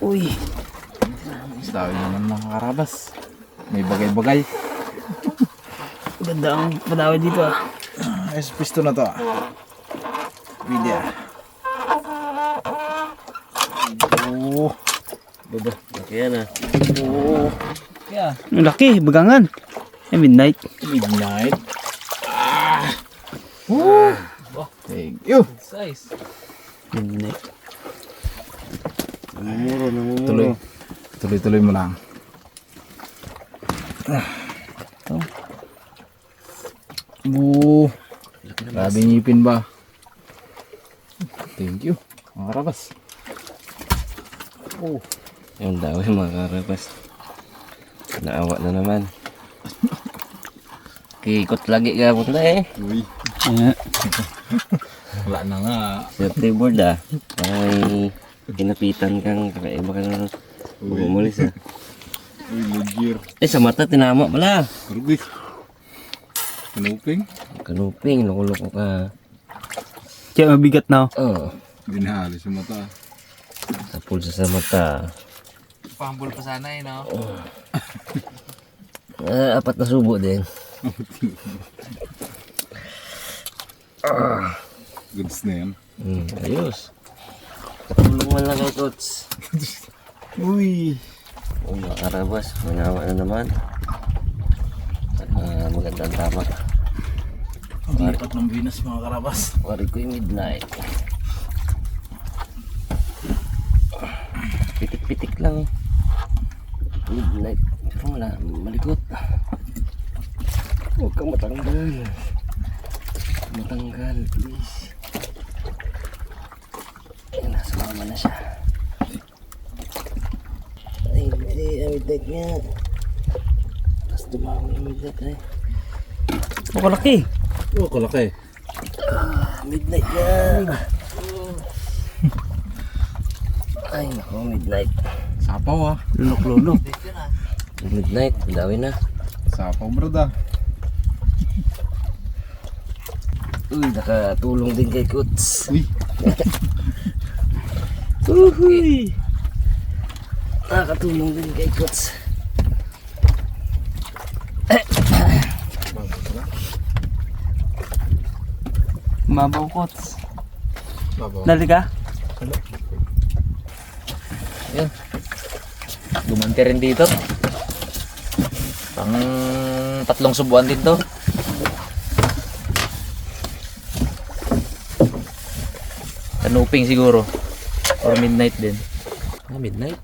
Uy. Dami naman mga karabas. May bagay-bagay. Ganda ang padawi dito ah. Ayos pisto na to ah. Video. Oh. Baba, laki yan ah. Oh. Yeah. Ang laki, bagangan. Midnight. Midnight. Woo. Thank you. Size. Midnight. Namumuro. Tuloy mo lang. Ito. Grabe ngipin ba? Thank you. Mga karabas. Oh. Yung daw yung mga karabas. Naawa na naman. Kikot lagi ka punta eh. Uy. Ayan. Wala na nga. Safety board ah. Parang may kinapitan kang kakaiba ka na umulis ah. Uy, legir. Eh sa mata tinama pala. Grabe. Kanuping. Kanuping, loko-loko ka. Kaya mabigat na. Oh, Binahali sa mata. sa pulsa sa mata. Pambol pa sana eh no? Apat na subo din. Goods na yan. Ayos. Tulong man lang kay Coach. Uy. Oh, mga karabas, manawa na naman. Magandang tama. Lipat ng Venus mga karabas. Wari ko yung midnight. Pitik-pitik lang. Midnight. Pero malikot. Huwag kang matanggal. Matanggal, please. Ayan, sumama na siya. Ay, hindi. Ang midnight niya. Tapos dumami yung midnight eh. Oh, kalaki. Oh, kalaki. Midnight yan. Ay, nako, midnight. Sapaw ah. Lulok-lulok. Midnight, dawi na. Sapaw brada. Uy, nakatulong din kay Kuts. Uy. Uhuy. Nakatulong din kay Kuts. Mabaw kots. Sapaw. Dali ka? Yan. Gumanti rin dito. Pang 3 subuan dito. Kanuping siguro. Or midnight din. Midnight.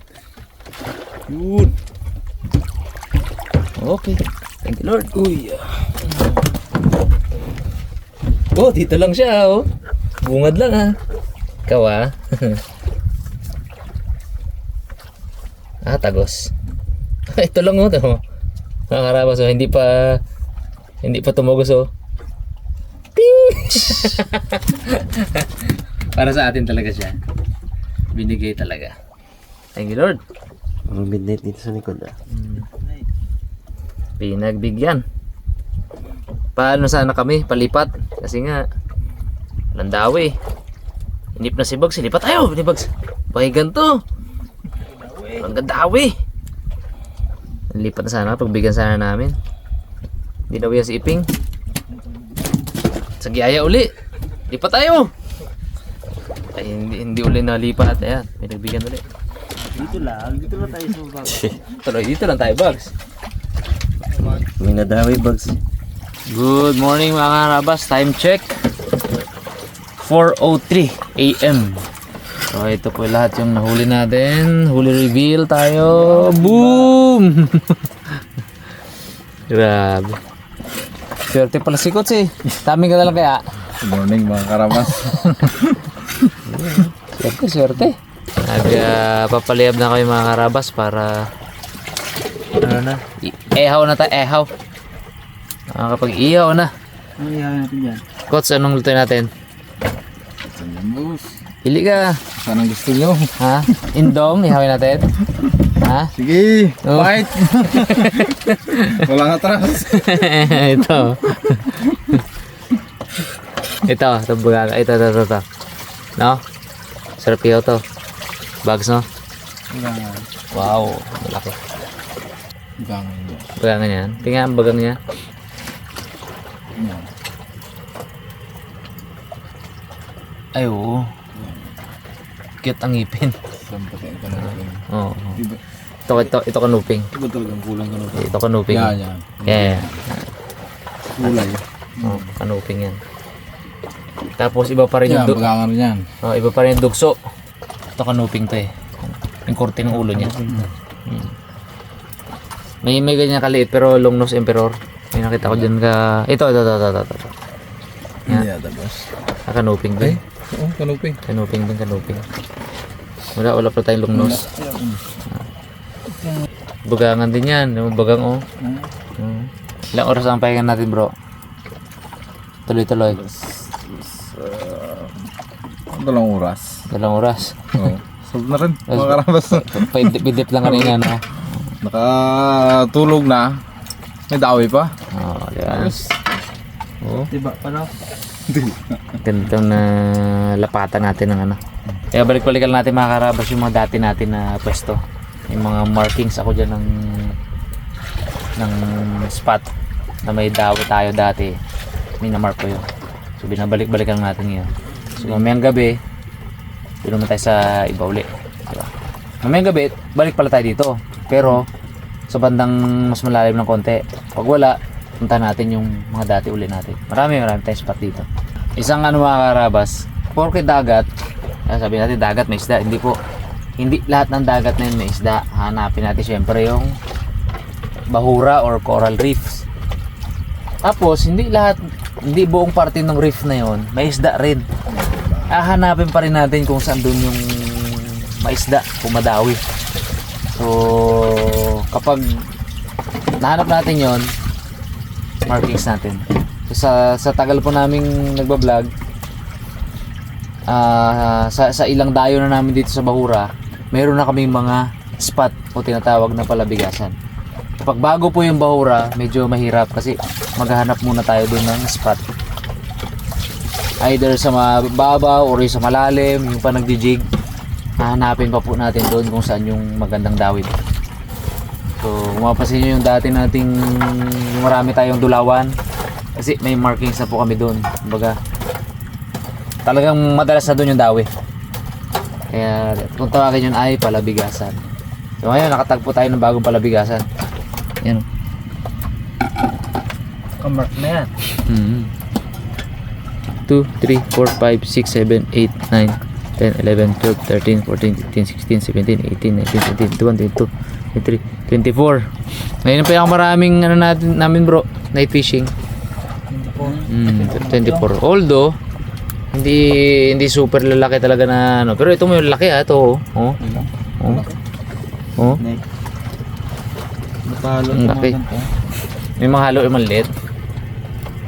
Yun. Okay. Thank you Lord. Uy. Oh, dito lang siya oh. Bungad lang ah. Ikaw ah. Tagos. Ito lang oh. Mga karabas oh, hindi pa tumugos oh. Ping! Para sa atin talaga siya. Binigay talaga. Thank you Lord. Midnight dito sa likod ah. Pinagbigyan. Paano sana kami palipat? Kasi nga landawi. Inip na si Bugs, lipat tayo ni Bugs. Pakigan to. Ang gandawi. Lipat na sana, pagbigyan sana namin. Hindi daw yan si Iping. Sa Giyaya uli. Lipat tayo. Ay, hindi uli nalipat. Ayan, may nagbigyan uli. Dito lang tayo sa baba. Tuloy, dito lang tayo, Bugs. May nadawi bags. Good morning mga karabas. Time check 4:03 AM. So ito po lahat yung nahuli natin. Huli reveal tayo. Boom! Grabe. Swerte pala si Coach eh. Taming ka na lang kaya. Good morning mga karabas. Swerte. Papaliyab na kayo mga karabas para ano na? Ehaw na tayo. Ehaw. Kapag ihaw na. Ano ihaw natin dyan? Coach, anong lutoy natin? Pili ka. Saan ang gusto nyo? Ha? Indong, ihawin natin. Ha? Sige, Oh. fight! Walang atras. Ito. Ito baga. Ito. No? Sarap ihaw to. Bags, no? Bagangan. Wow, malaki. Bagangan niya. Bagangan yan. Tingnan ang bagang niya. Yan. Ay, oo. Cute ang ngipin. Sampatin ka na rin. Oo. Iba, Ito kanuping. iba talagang kulang ka na. Ito kanuping. Yan, yan. Yeah. Kulay. Oh, kanuping yan. Tapos iba pa rin yung Yan, bagangan rin yan. iba pa rin yung dugso. Ito kanuping to eh. Yung korte ng ulo niya. May ganyan kaliit pero long nose emperor. May nakita ko dyan ka... Ito. Yan. Hindi yata, boss. Kanuping Ay, din. oo, kanuping. Kanuping. Wala pa tayong long nose. Bagangan din yan. Yung bagang oh. Ilang oras ang pahinga natin bro? Tuloy-tuloy. 2 oras. 2 oras. Oo. Solve na rin, mga karabas. Pidip lang kanina no? Nakatulog na. May dawi pa. Oh, diba? Oh, Diba pala? ganito na lapatan natin ng ano. Kaya balik-balikan natin mga karabas yung mga dati natin na pwesto. Yung mga markings ako dyan ng spot na may dawi tayo dati. Minamark ko yun. So binabalik-balikan natin yun. So mamayang gabi, doon naman tayo sa iba uli. Diba? Mamayang gabi, balik pala tayo dito. Pero sa bandang mas malalim ng konti. Pag wala, punta natin yung mga dati uli natin. Marami tayong spot dito. Isang ano mga karabas, porke dagat, sabi natin dagat may isda, hindi po. Hindi lahat ng dagat na yun may isda. Hanapin natin syempre yung bahura or coral reefs. Tapos hindi buong parte ng reef na yon may isda rin. Hanapin pa rin natin kung saan doon yung maisda, pumadawi. So kapag nahanap natin yon, markings natin. So, sa tagal po naming nagbablog, sa ilang dayo na namin dito sa Bahura, meron na kaming mga spot o tinatawag na palabigasan. Kapag bago po yung Bahura, medyo mahirap kasi maghahanap muna tayo doon ng spot. Either sa mababaw or sa malalim, yung pa nagjijig, hahanapin pa po natin doon kung saan yung magandang dawit. So, mapapansin nyo yung dati nating yung marami tayong dulawan kasi may markings na po kami doon. Kumbaga, talagang madalas na doon yung dawi. Kaya kung tawagin yun ay palabigasan. So ngayon nakatagpo tayo ng bagong palabigasan. Yan. Kamark na yan. 2, 3, 4, 5, 6, 7, 8, 9, 10, 11, 12, 13, 14, 15, 16, 17, 18, 19, 20, 21, 22, 23, 24. Ngayon pa yung maraming ano namin bro, night fishing. 24. Although hindi super lalaki talaga na ano, pero ito may lalaki ito. Oh. Napalo Ang laki. May mga halo yung maliit.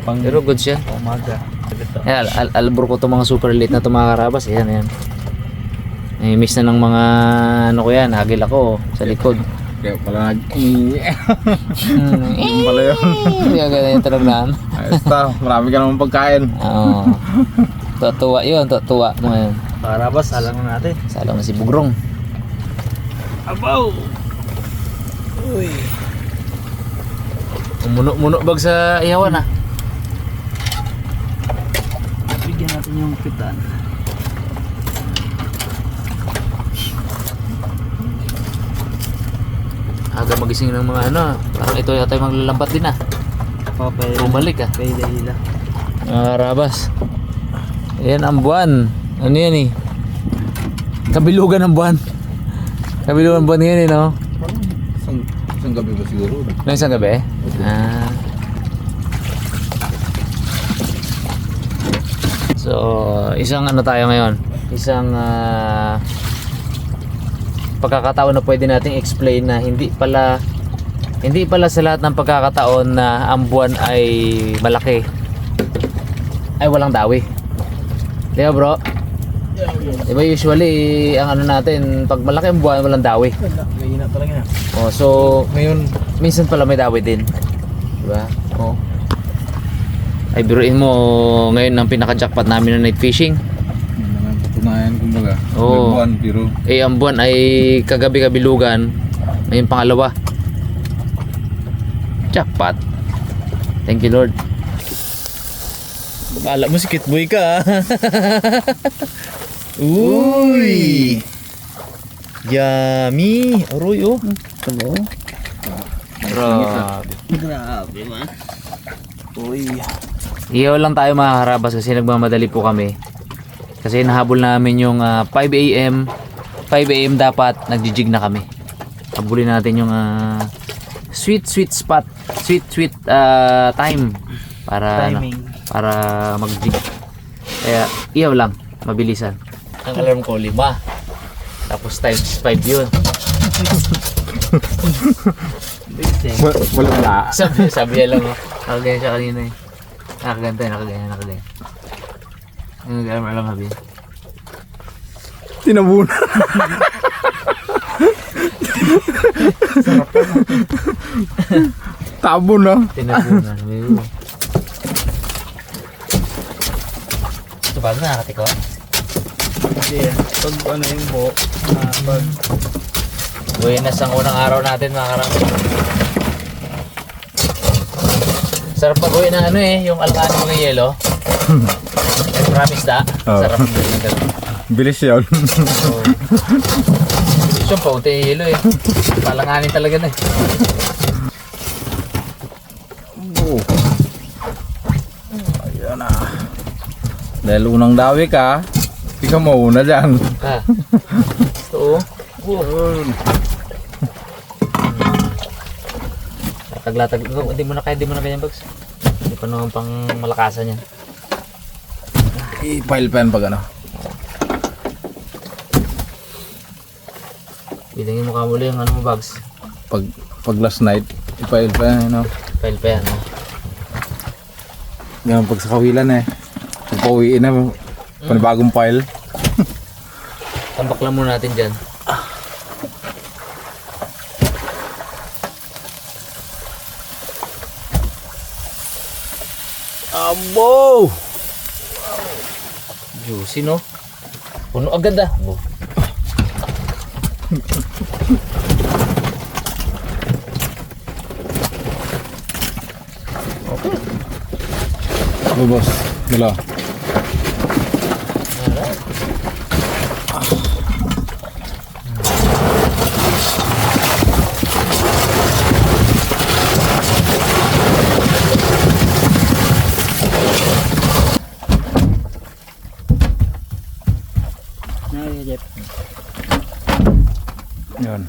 Pero good siya. Umaga. Ayan, albor ko itong mga super late na itong mga karabas. Ayan. May miss na ng mga ano ko yan. Hagil ako sa likod. Kaya pala pala yun. Kaya ganyan yung talagang. Ayos ta, marami ka naman pagkain. Oo. Tuwa yun. Tuwa mo ngayon. Karabas, salang na natin. Salang na si Bugrong. Abaw! Uy. Muno bag sa iyawan ah. Bigyan natin yung kitaan. Aga magising ng mga ano. Parang ito yata yung maglalambat din ah. Papay. Bumalik ah. Pay hila. Mga karabas. Ayan ang buwan. Ano yan eh? Kabilugan ng buwan. Kabilugan ng buwan yan eh no? Isang gabi ba siguro? Nang isang gabi? So, isang ano tayo ngayon? Isang pagkakataon na pwede nating explain na hindi pala sa lahat ng pagkakataon na ang buwan ay malaki ay walang dawi. Di ba bro? Diba usually ang ano natin pag malaki ang buwan walang dawi. Mahina talaga yan. Oh, so Ngayon, minsan pala may dawi din. Diba? Oh. Ay biruin mo ngayon ang pinaka-jackpot namin na night fishing. patunayan kumbaga. umaga. Oo. Buwan, biro. Eh, ang buwan ay kagabi kabilugan. Ngayon pangalawa. Jackpot. Thank you, Lord. Akala mo si Kitboy ka, Uy! Yummy! Aroy, oh. Tabo. Grabe. Grabe man. Uy. Iyaw lang tayo mga karabas kasi nagmamadali po kami. Kasi nahabol namin yung 5 AM. 5 AM dapat nagjijig na kami. Habulin natin yung sweet spot. Sweet time. Para Timing. para mag-jig. Kaya iyaw lang. Mabilisan. Ang alarm ko 5. Tapos times 5 yun. Wala. Sabi niya lang, oh. Nakaganyan siya kanina eh. Nakaganyan. Ang alam sabi. Tinabuna. Tabo na. Tinabunan. Ito ba nakakatiko? Hindi yan. Pag ano yung buhok. Pag Buenas ang unang araw natin mga karami. Sarap mag-uwi ng ano eh, yung alkanin ng yelo. Promise da. Oo. Sarap ng ganun. Bilis yun. So, yung paunti yung yelo eh. Palanganin talaga na eh. Oo. Ayan na. Dahil unang dawi ka, hindi ka mauna dyan. Ah. Ito oh. Latag-latag. Hindi mo na ganyan, Bags. Hindi pa naman pang malakasan yan. I-file pen pag ano. Bilangin mo kamuli yung ano mo, Bags. Pag last night, i-file pen, ano. File pa yan. Oh. Yan, pag sa kawilan eh. Pag pauwiin na, panibagong file. Tambak lang muna natin dyan. Abo! Juicy no? Puno agad ah. Oh. Oh, boss. Dala. Nakikip. Yan.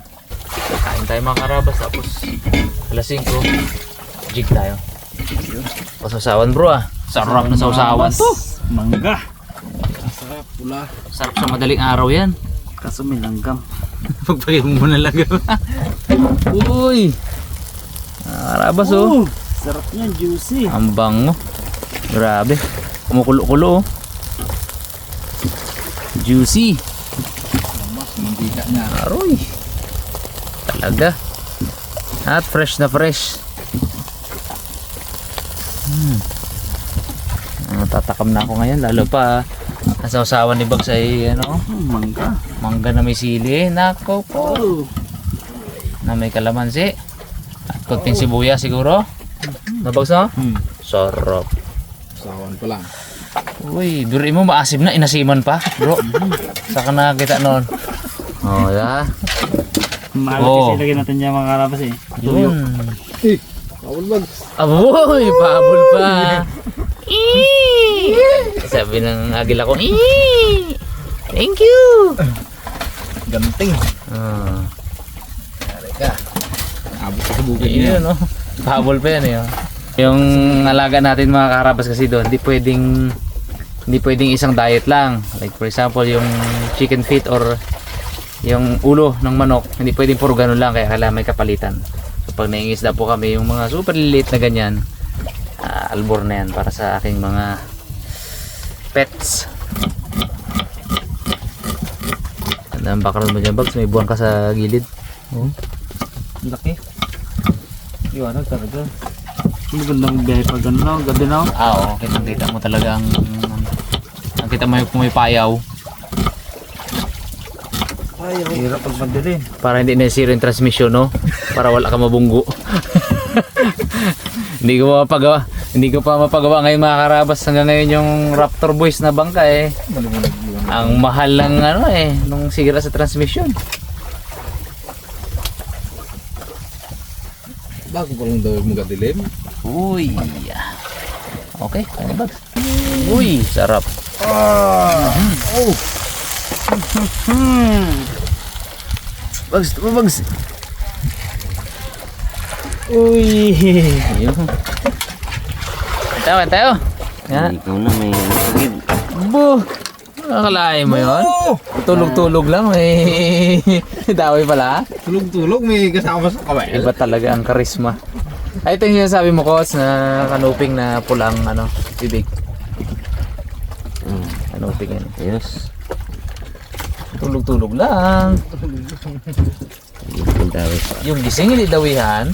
Kain tayo mga karabas tapos alas 5 jig tayo. Pasawsawan bro ah. Sarap na sausawan to. Mangga. Sarap pula. Sarap sa madaling araw yan. Kaso may langgam. Pagpagyan mo na lang. Uy! Karabas oh. Sarap niyan, juicy. Ang bango. Grabe. Kumukulo-kulo oh. Juicy. Mantika niya. Aroy. Talaga. At fresh na fresh. Tatakam na ako ngayon. Lalo pa ang sausawan ni Bags ay ano, Mangga. mangga na may sili. Nako po. Oh. Na may kalamansi. At konting sibuyas siguro. Nabags na? Sarap. Sawan pa lang. Uy, biruin mo maasim na. Inasiman pa bro. Saka nakakita noon. Oh, ya. Malaki Oh. silagay natin dyan mga karabas eh. Yun. Bawal bag. Aboy, pahabol pa. Sabi ng agila ko, thank you. Ganting. Ah, Ka. Abot sa bukid niya. yun no. Pahabol pa yan eh. Oh. Yung alaga natin mga karabas kasi doon, hindi pwedeng isang diet lang. Like for example, yung chicken feet or yung ulo ng manok, hindi pwedeng puro ganun lang kaya kailangan may kapalitan. So pag naingisda po kami yung mga super lilit na ganyan, albor na yan para sa aking mga pets. Ganda ang background mo dyan, Bags. May buwan ka sa gilid. Oh. Laki. Iwanag talaga. Magandang biyahe pag ano na, gabi na. Oo, kita mo talaga ang kita mo kung may payaw. Hirap pag madilim. Para hindi na-zero yung transmission, no? Para wala ka mabunggo. Hindi ko pa mapagawa ngayon mga karabas. Hanggang ngayon yung Raptor Boys na bangka eh. Ang mahal ng ano eh, nung sigira sa transmission. Bago pa lang daw yung magadilim. Uy. Okay, ano ba? Uy, sarap. Bags, bags. Uy! Ayun. Tayo. Yan. Ikaw na may sakit. Bu! Nakakalain mo yun? Tulog-tulog lang, may daway pala. Tulog-tulog, may kasama sa kamay. Iba talaga ang karisma. Ay, ito yung sinasabi mo, Kots, na kanuping na pulang, ano, bibig. Kanuping yan. Yes. Tulog-tulog lang. Yung gising, hindi dawihan.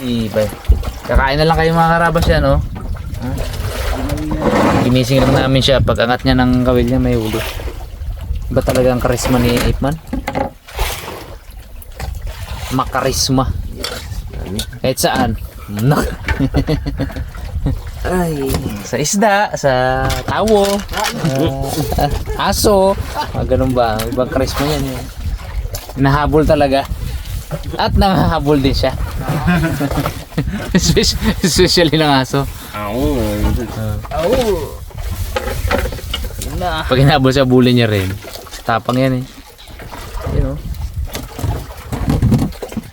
Iba. Kakain na lang kayo mga karabas yan, no? Ginising lang namin siya. Pag angat niya ng kawil niya, may ulo. Iba talaga ang karisma ni Ipman. Makarisma. Kahit saan. Ay. Sa isda, sa tawo, aso, ganun ba? Ibang karisma yan. Nahabol talaga. At nangahabol din siya. Especially ng aso. Pag hinahabol siya, bully niya rin. Tapang yan eh. Yun o.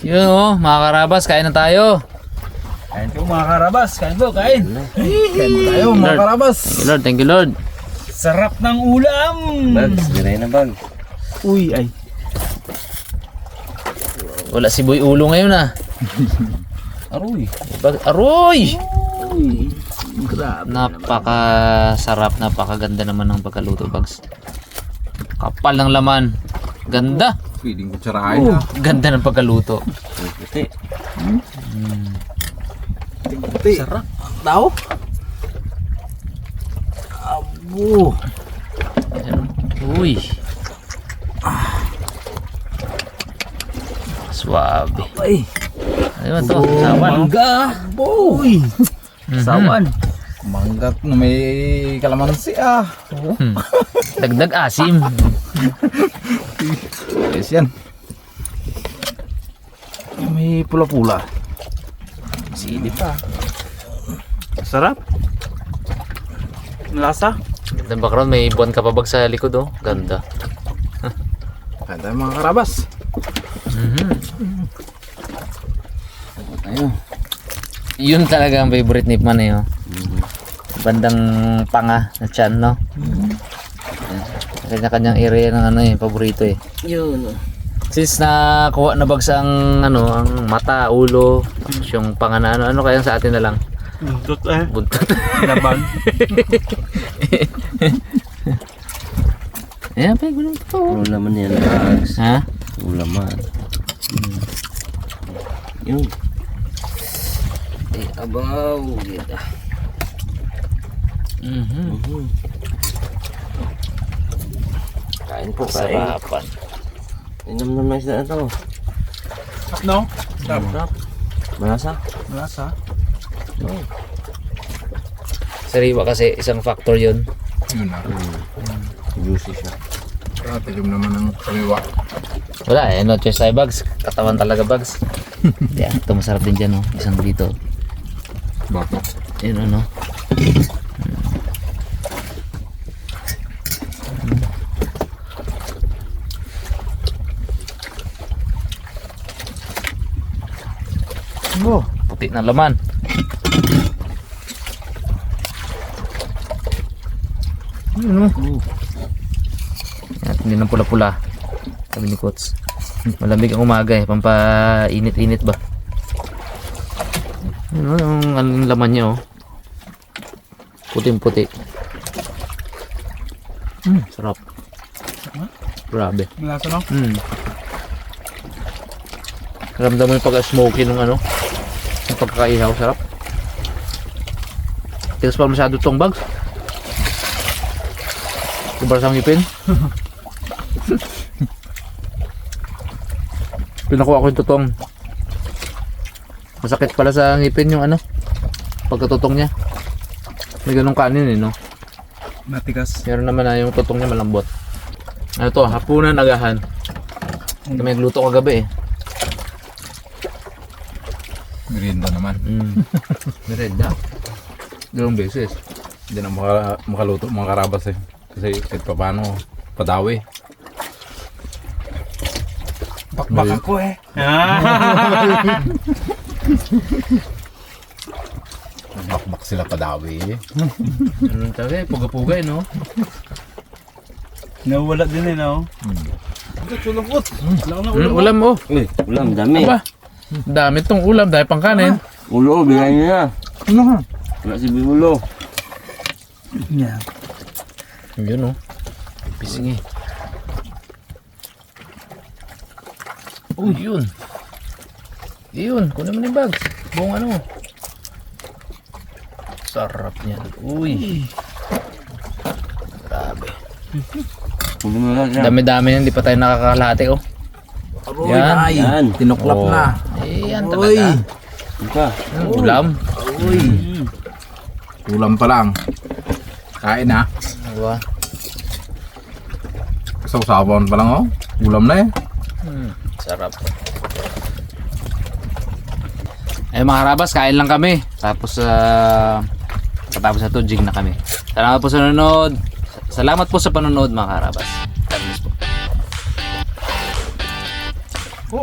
Yun o, mga karabas, kain na tayo. Kain po mga karabas. Kain po, kain. Kain tayo mga karabas. Thank you Lord. Sarap ng ulam. Bags, diray na bag. Uy, ay. Wala si Boy Ulo ngayon ah. Aroy. Aroy! Grabe. Napakasarap, napakaganda naman ng pagkaluto, Bags. Kapal ng laman. Ganda. Pwedeng kutsarain na. Ganda ng pagkaluto. Puti. Sarap. Daw? Abo. Ayan. Uy. Suwabe. Ay. Ano to? Sawan. Mangga. Uy. Sawan. Manggat na may kalamansi ah. Dagdag asim. Yes yan. May pula-pula. Sili pa. Sarap. Lasa. Ganda ng background. May buwan ka pa bag sa likod oh. Ganda. Kain tayo mga karabas. Ayun. Yun talaga ang favorite ni Ipman eh oh. Bandang panga na tiyan no. Kanya-kanyang area ng ano eh, paborito eh. Yun. Since nakuha na bags ang ano, ang mata, ulo, yung panga na ano kaya sa atin na lang. Buntot eh. Buntot. Laban. Ayan pa, ganun to. Ulaman yan, bags. Ha? Ulaman. Yun. Eh, abaw. Gita. Kain po, kain. Sarapan. Inam na isda na to. No? Sarap. Malasa. Lasa. Sariwa kasi isang factor yun. Yun na. Juicy siya. Tilim naman ang kaliwa. Wala eh, no choice tayo bags. Katawan talaga bags. Yan, ito masarap din dyan oh. Isang dito. Bakit? Yun ano. Oh, puti na laman. Yun oh. At hindi na pula-pula. Sabi ni Kots. Malamig ang umaga eh. Pampainit-init ba? Ano yung laman niya oh. Puting-puti. Sarap. Grabe. Lasa no? Ramdam mo yung pagka-smoky ng ano. Yung pagkakaihaw. Sarap. Tigas pa masyado tong bags. Kubar sa ngipin. Pinakuha ko yung tutong. Masakit pala sa ngipin yung ano, pagkatutong niya. May ganong kanin eh, no? Matigas. Meron naman na yung tutong niya malambot. Ano to, hapunan agahan. Kami nagluto kagabi eh. Merienda naman. Merenda. Dalawang beses. Hindi na makaluto mga karabas eh. Kasi kahit pa paano, padawi. Bakbak ako eh. Bakbak sila padawi. Ano talaga eh, puga-puga eh, no? Nawala din eh, no? Ulam mo. Uy, ulam, dami. Aba, dami tong ulam dahil pang kanin. Ulo, bigay niya. Wala si ulo. Yeah. Yun oh. Pising eh. Oh, yun. Yun, kunin mo na yung bags. Buong ano. Sarap niyan. Uy. Grabe. Hindi mo lang yan. Dami-dami yan, di pa tayo nakakalahati oh. Yan. Yan. Tinuklap Oh. na. Eh, yan talaga. Ika. Ulam. Ulam pa lang. Kain na. Diba? Sausawan pa lang oh. Ulam na eh. Sarap. Eh mga karabas, kain lang kami. Tapos katapos na to, jig na kami. Salamat po sa nanonood. Salamat po sa panonood mga karabas. God bless po.